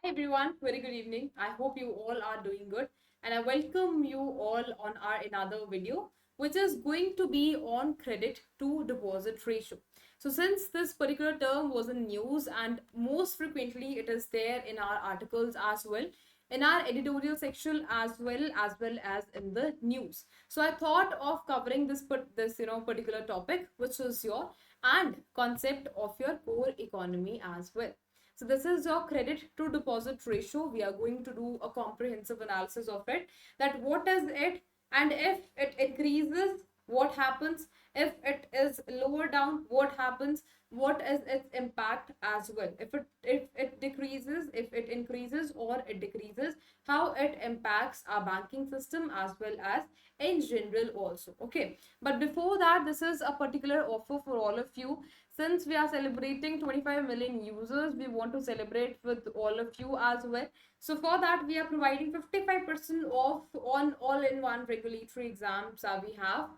Hi everyone, very good evening. I hope you all are doing good and I welcome you all on our another video which is going to be on credit to deposit ratio. So since this particular term was in news and most frequently it is there in our articles as well, in our editorial section as well as in the news. So I thought of covering this particular topic which is your and concept of your core economy as well. So this is your credit to deposit ratio. We are going to do a comprehensive analysis of it. That what is it, and if it increases, what happens? If it is lower down, what happens? What is its impact as well? If it decreases, if it increases or it decreases, how it impacts our banking system as well as in general also. Okay. But before that, this is a particular offer for all of you. Since we are celebrating 25 million users, we want to celebrate with all of you as well. So for that, we are providing 55% off on all-in-one regulatory exams that we have.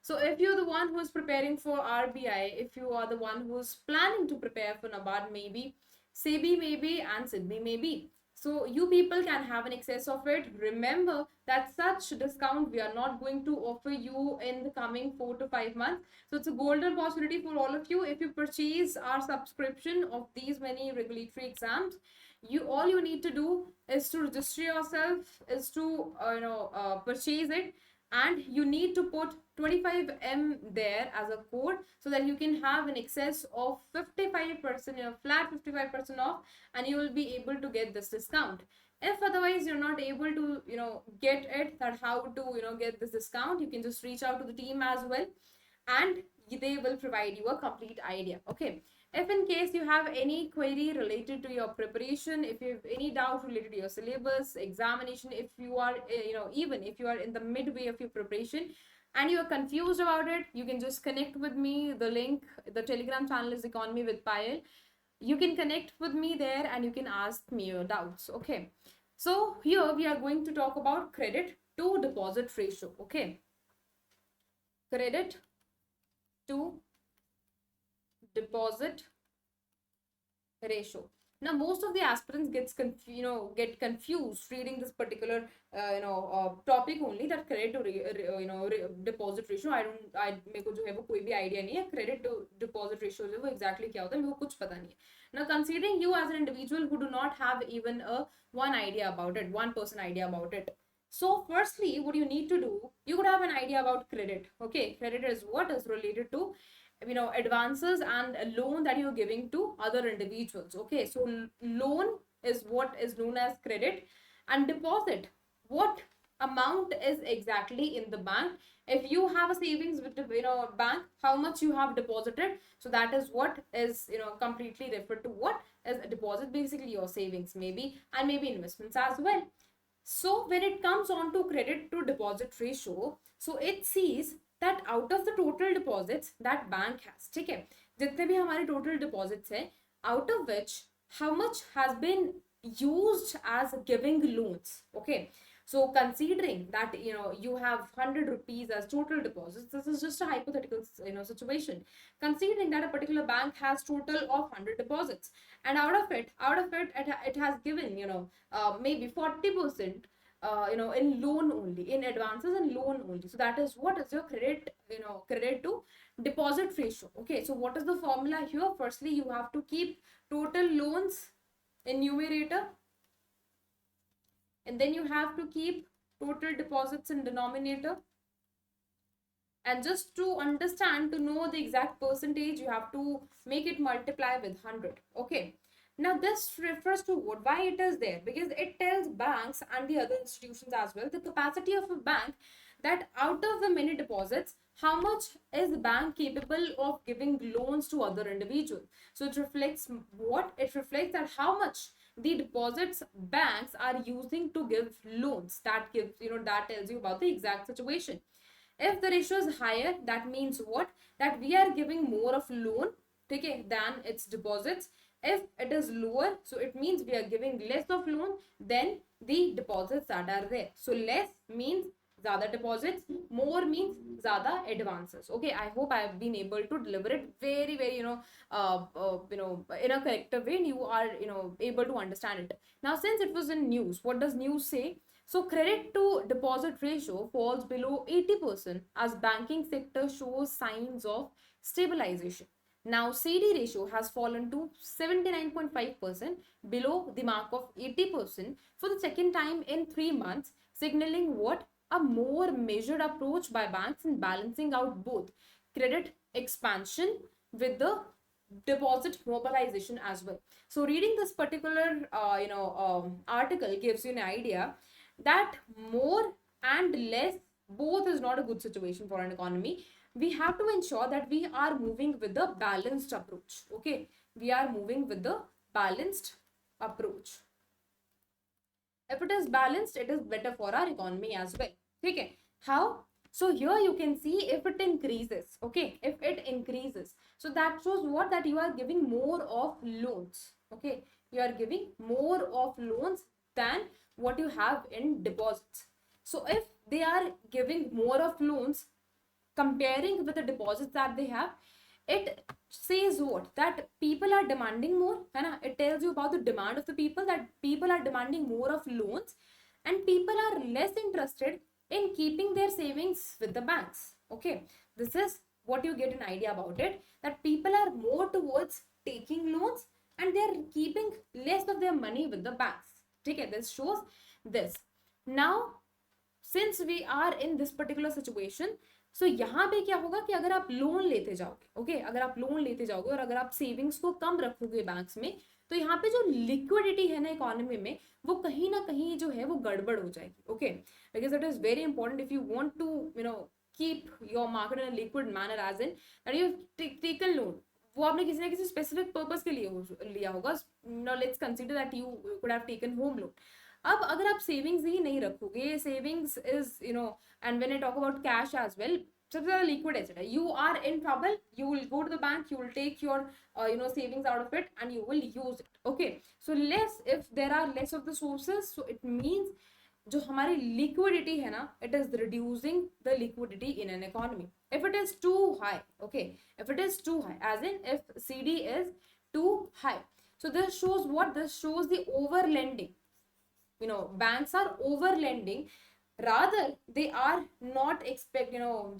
So if you're the one who is preparing for RBI, if you are the one who's planning to prepare for NABARD maybe, SEBI maybe, and Sydney maybe, so you people can have an excess of it. Remember that such discount we are not going to offer you in the coming 4 to 5 months. So it's a golden opportunity for all of you. If you purchase our subscription of these many regulatory exams, you all you need to do is to register yourself, is to purchase it, and you need to put 25M there as a code so that you can have an excess of 55%, flat 55% off, and you will be able to get this discount. If otherwise you're not able to get it, that how to get this discount, you can just reach out to the team as well and they will provide you a complete idea. Okay. If in case you have any query related to your preparation, if you have any doubt related to your syllabus, examination, if you are, even if you are in the midway of your preparation and you are confused about it, you can just connect with me. The link, the Telegram channel is Economy with Payal. You can connect with me there and you can ask me your doubts. Okay. So here we are going to talk about credit to deposit ratio. Okay. Credit to deposit ratio. Now most of the aspirants get confused reading this particular topic only, that credit to deposit ratio. I मेरे को जो है वो कोई भी idea नहीं है credit to deposit ratio जो वो exactly क्या होता है, मेरे को कुछ पता नहीं है. Now considering you as an individual who do not have even a one idea about it, 1% idea about it. So firstly, what you need to do, you could have an idea about credit. Okay, credit is what is related to advances and a loan that you're giving to other individuals. Okay, so loan is what is known as credit, and deposit, what amount is exactly in the bank. If you have a savings with the bank, how much you have deposited, so that is what is completely referred to what is a deposit, basically your savings maybe, and maybe investments as well. So when it comes on to credit to deposit ratio, so it sees that out of the total deposits that bank has, ठीक है, जितने भी हमारे total deposits है, out of which how much has been used as giving loans. Okay, so considering that you have 100 rupees as total deposits, this is just a hypothetical situation. Considering that a particular bank has total of 100 deposits, and out of it has given maybe 40% in loan only, in advances and loan only. So that is what is your credit to deposit ratio. Okay, so what is the formula here? Firstly, you have to keep total loans in numerator, and then you have to keep total deposits in denominator. And just to understand, to know the exact percentage, you have to make it multiply with 100. Okay. Now this refers to what? Why it is there? Because it tells banks and the other institutions as well the capacity of a bank, that out of the many deposits, how much is the bank capable of giving loans to other individuals. So it reflects what? It reflects that how much the deposits banks are using to give loans. That gives, that tells you about the exact situation. If the ratio is higher, that means what? That we are giving more of loan, okay, than its deposits. If it is lower, so it means we are giving less of loan than the deposits that are there. So less means ज़्यादा deposits, more means ज़्यादा advances. Okay, I hope I have been able to deliver it very, very, in a correct way, and you are, able to understand it. Now, since it was in news, what does news say? So credit to deposit ratio falls below 80% as banking sector shows signs of stabilization. Now CD ratio has fallen to 79.5%, below the mark of 80% for the second time in 3 months, signaling what? A more measured approach by banks in balancing out both credit expansion with the deposit mobilization as well. So reading this particular article gives you an idea that more and less both is not a good situation for an economy. We have to ensure that we are moving with the balanced approach. Okay, we are moving with the balanced approach. If it is balanced, it is better for our economy as well. Okay, how? So here you can see if it increases. Okay, if it increases, so that shows what? That you are giving more of loans. Okay, you are giving more of loans than what you have in deposits. So if they are giving more of loans comparing with the deposits that they have, it says what? That people are demanding more, है ना? It tells you about the demand of the people, that people are demanding more of loans and people are less interested in keeping their savings with the banks. Okay, this is what you get an idea about it, that people are more towards taking loans and they're keeping less of their money with the banks. Okay, this shows this. Now, since we are in this particular situation, सो यहाँ पे क्या होगा कि अगर आप loan लेते जाओगे, okay, अगर आप लोन लेते जाओगे और अगर आप सेविंग्स को कम रखोगे बैंक्स में, तो यहाँ पे जो लिक्विडिटी है ना इकोनॉमी में, वो कहीं ना कहीं जो है वो गड़बड़ हो जाएगी. Okay, because it is very important if you want to keep your market in a liquid manner, as in that you taken loan, वो आपने किसी ना किसी स्पेसिफिक पर्पस के लिए लिया होगा. Now let's consider that you could have taken home loan. अब अगर आप सेविंग्स ही नहीं रखोगे, savings is and when I talk about cash as well, सबसे ज्यादा लिक्विड एसेट है, you are in trouble, you will go to the bank, you will take your savings out of it and you will use it. Okay, so less, if there are less of the sources, so it means जो हमारी liquidity है ना, it is reducing the liquidity in an economy. If it is too high, okay, if it is too high, as in if CD is too high, so this shows what? This shows the over lending. Banks are over lending, rather they are not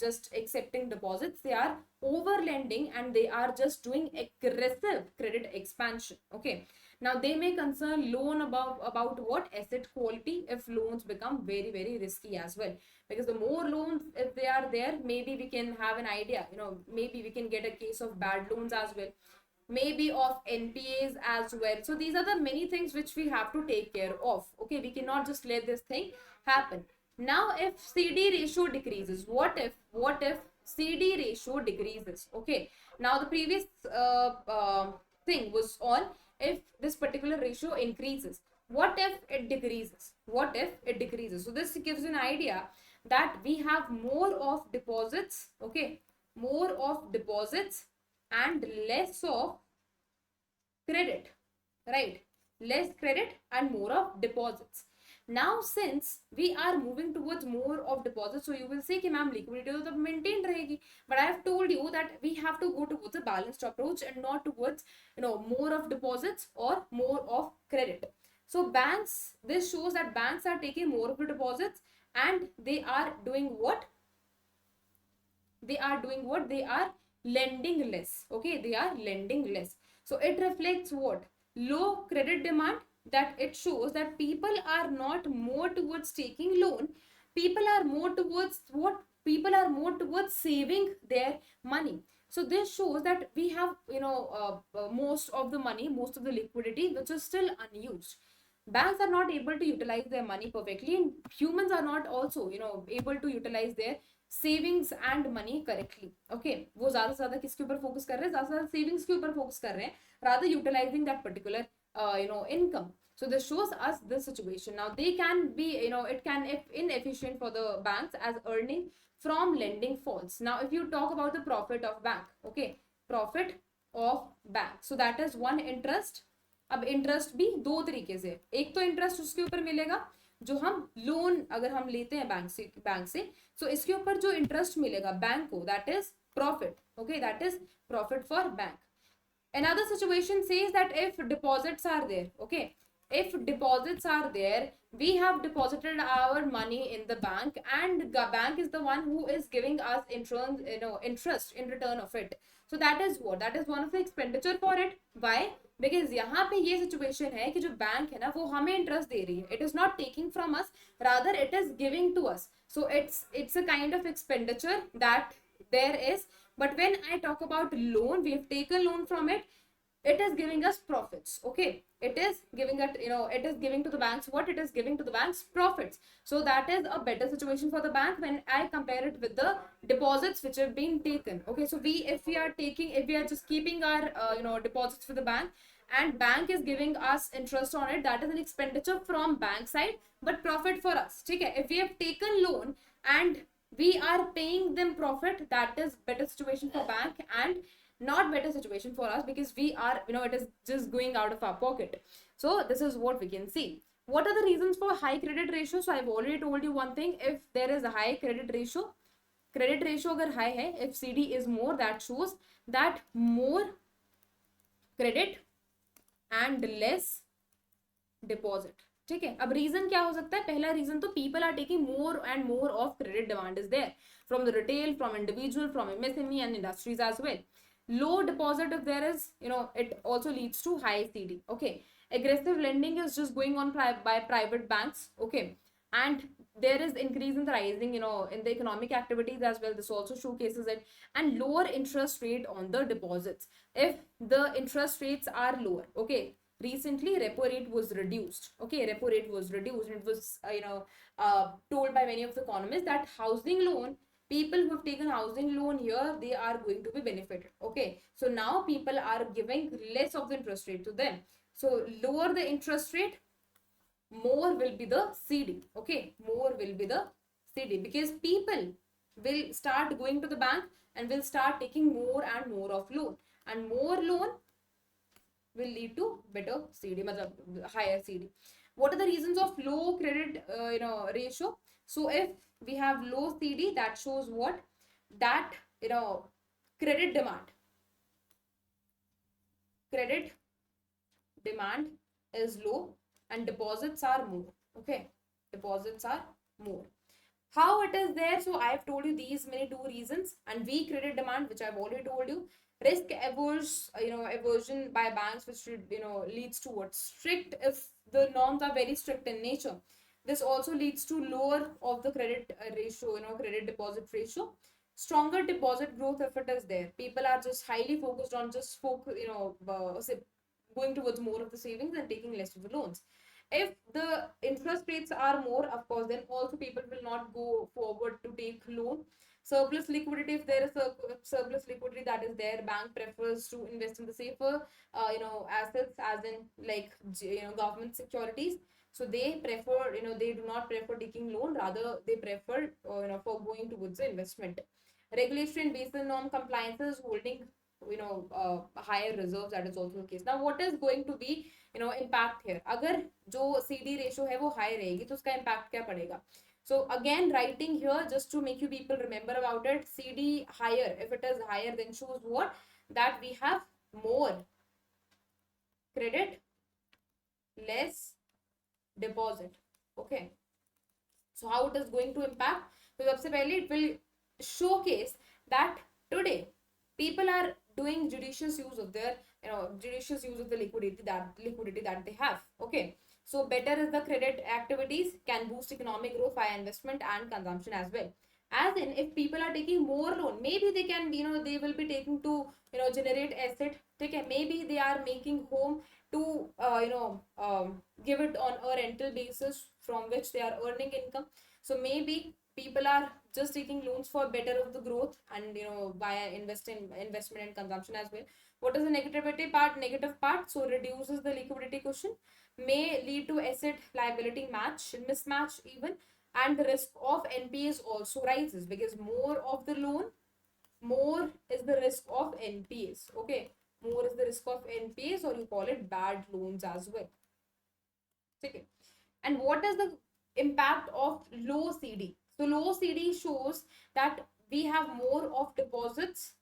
just accepting deposits, they are over lending and they are just doing aggressive credit expansion. Okay, now they may concern loan about what? Asset quality, if loans become very, very risky as well, because the more loans if they are there, maybe we can have an idea, maybe we can get a case of bad loans as well, maybe of NPAs as well. So these are the many things which we have to take care of. Okay, we cannot just let this thing happen. Now, if CD ratio decreases, what if CD ratio decreases? Okay, now the previous thing was on if this particular ratio increases. What if it decreases? What if it decreases? So this gives an idea that we have more of deposits, okay, more of deposits and less of credit, right? Less credit and more of deposits. Now, since we are moving towards more of deposits, so you will say कि ma'am liquidity तो maintained रहेगी, but I have told you that we have to go towards a balanced approach and not towards more of deposits or more of credit. So banks, this shows that banks are taking more of the deposits and they are doing what? They are lending less. Okay, they are lending less. So it reflects what? Low credit demand, that it shows that people are not more towards taking loan, people are more towards what? People are more towards saving their money. So this shows that we have most of the money, most of the liquidity which is still unused. Banks are not able to utilize their money perfectly, and humans are not also able to utilize their savings and money correctly. Okay, वो ज्यादा से ज्यादा किसके ऊपर focus कर रहे हैं? ज्यादा से ज्यादा सेविंग्स के ऊपर फोकस कर रहे हैं, rather utilizing that particular income. So this shows us this situation. Now they can be it can inefficient for the banks as earning from lending falls. Now if you talk about the profit of bank, okay, profit of bank, so that is one interest. अब interest भी दो तरीके से, एक तो interest उसके ऊपर मिलेगा, जो हम लोन अगर हम लेते हैं बैंक से सो इसके ऊपर जो इंटरेस्ट मिलेगा बैंक को, that is profit. Okay, that is profit for bank. Another situation says that if deposits are there, okay, if deposits are there, we have deposited our money in the bank, and the bank is the one who is giving us interest, interest in return of it. So that is what, that is one of the expenditure for it. Why? Because यहाँ पे ये situation है कि जो bank है ना वो हमें interest दे रही है. It is not taking from us, rather it is giving to us. So it's a kind of expenditure that there is. But when I talk about loan, we have taken loan from it, it is giving us profits. Okay, it is giving it, it is giving to the banks what? It is giving to the banks profits. So that is a better situation for the bank when I compare it with the deposits which have been taken. Okay, so if we are just keeping our deposits for the bank, and bank is giving us interest on it, that is an expenditure from bank side but profit for us. Okay, if we have taken loan and we are paying them profit, that is better situation for bank and not better situation for us, because we are, it is just going out of our pocket. So this is what we can see. What are the reasons for high credit ratio? So I've already told you one thing. If there is a high credit ratio अगर high है, if CD is more, that shows that more credit and less deposit. ठीक है, अब reason क्या हो सकता है? पहला रीजन तो people are taking more and more of credit demand is there from the retail, from individual, from MSME and industries as well. Low deposit, if there is, it also leads to high CD. Okay, aggressive lending is just going on by private banks. Okay, and there is increase in the rising, in the economic activities as well. This also showcases it. And lower interest rate on the deposits. If the interest rates are lower, okay, recently repo rate was reduced. Okay, repo rate was reduced, and it was told by many of the economists that housing loan, people who have taken housing loan here, they are going to be benefited. Okay, so now people are giving less of the interest rate to them. So lower the interest rate, more will be the CD. Okay, more will be the CD, because people will start going to the bank and will start taking more and more of loan, and more loan will lead to better CD, higher CD. What are the reasons of low credit ratio? So if we have low CD, that shows what? That credit demand is low and deposits are more. Okay, deposits are more. How it is there? So I have told you these many two reasons. And weak credit demand, which I've already told you. Risk aversion by banks, which leads to what? Strict, if the norms are very strict in nature. This also leads to lower of the credit ratio, credit deposit ratio. Stronger deposit growth, if it is there. People are just highly focused on just going towards more of the savings and taking less of the loans. If the interest rates are more, of course, then also people will not go forward to take loan. Surplus liquidity, if there is a surplus liquidity that is there, bank prefers to invest in the safer assets, as in like government securities. So they prefer, they do not prefer taking loan, rather they prefer for going towards the investment. Regulatory and Basel norm compliances holding higher reserves, that is also the case. Now what is going to be impact here? अगर जो CD ratio है वो high रहेगी तो उसका impact क्या पड़ेगा? So again, writing here just to make you people remember about it. CD higher, if it is higher, then shows what? That we have more credit, less deposit. Okay, so how it is going to impact? So सबसे पहले it will showcase that today people are doing judicious use of their liquidity that they have. Okay, so better is the credit activities can boost economic growth via investment and consumption as well. As in, if people are taking more loan, maybe they can they will be taking to generate asset. Okay, maybe they are making home to give it on a rental basis from which they are earning income. So maybe people are just taking loans for better of the growth and via investment and consumption as well. What is the negative part? So reduces the liquidity cushion, may lead to asset liability mismatch even, and the risk of NPAs also rises, because more of the loan, more is the risk of NPAs. Okay, more is the risk of NPAs, or you call it bad loans as well. Okay, and what is the impact of low CD. So low CD shows that we have more of deposits,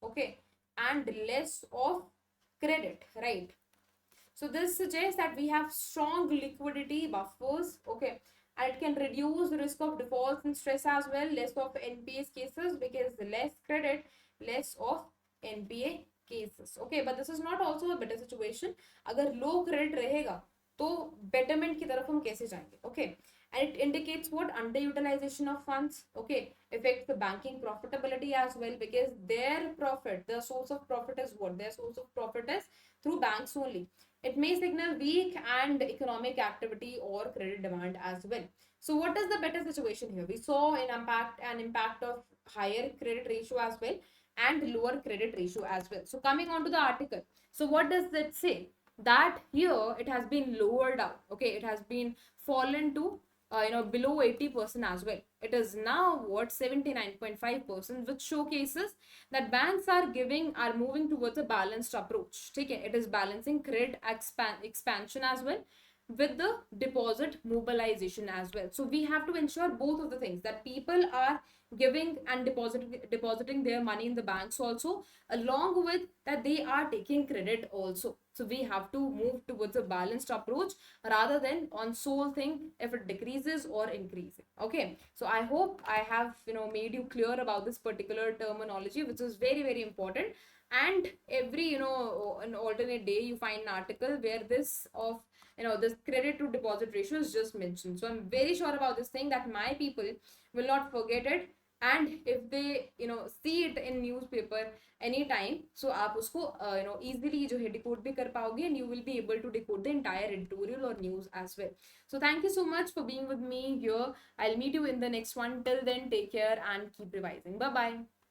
okay, and less of credit, right? So this suggests that we have strong liquidity buffers, okay, and it can reduce the risk of defaults and stress as well, less of NPA cases because less credit, less of NPA cases, okay. But this is not also a better situation. अगर low credit रहेगा तो betterment की तरफ हम कैसे जाएंगे, okay. And it indicates what underutilization of funds, okay, affects the banking profitability as well, because their profit, the source of profit is what, their source of profit is through banks only. It may signal weak and economic activity or credit demand as well. So what is the better situation here? We saw an impact of higher credit ratio as well and lower credit ratio as well. So coming on to the article. So what does it say? That here it has been lowered out. Okay, it has been fallen to below 80% as well. It is now what, 79.5%, which showcases that banks are moving towards a balanced approach. Okay, it is balancing credit expansion as well with the deposit mobilization as well. So we have to ensure both of the things, that people are giving and depositing their money in the banks also, along with that they are taking credit also. So we have to move towards a balanced approach rather than on sole thing if it decreases or increasing. Okay, so I hope I have made you clear about this particular terminology, which is very very important. And every an alternate day you find an article where this credit to deposit ratio is just mentioned. So I'm very sure about this thing that my people will not forget it. And if they see it in newspaper anytime, so आप उसको easily जो है decode भी कर पाओगे, and you will be able to decode the entire editorial or news as well. So thank you so much for being with me here. I'll meet you in the next one. Till then, take care and keep revising. Bye bye.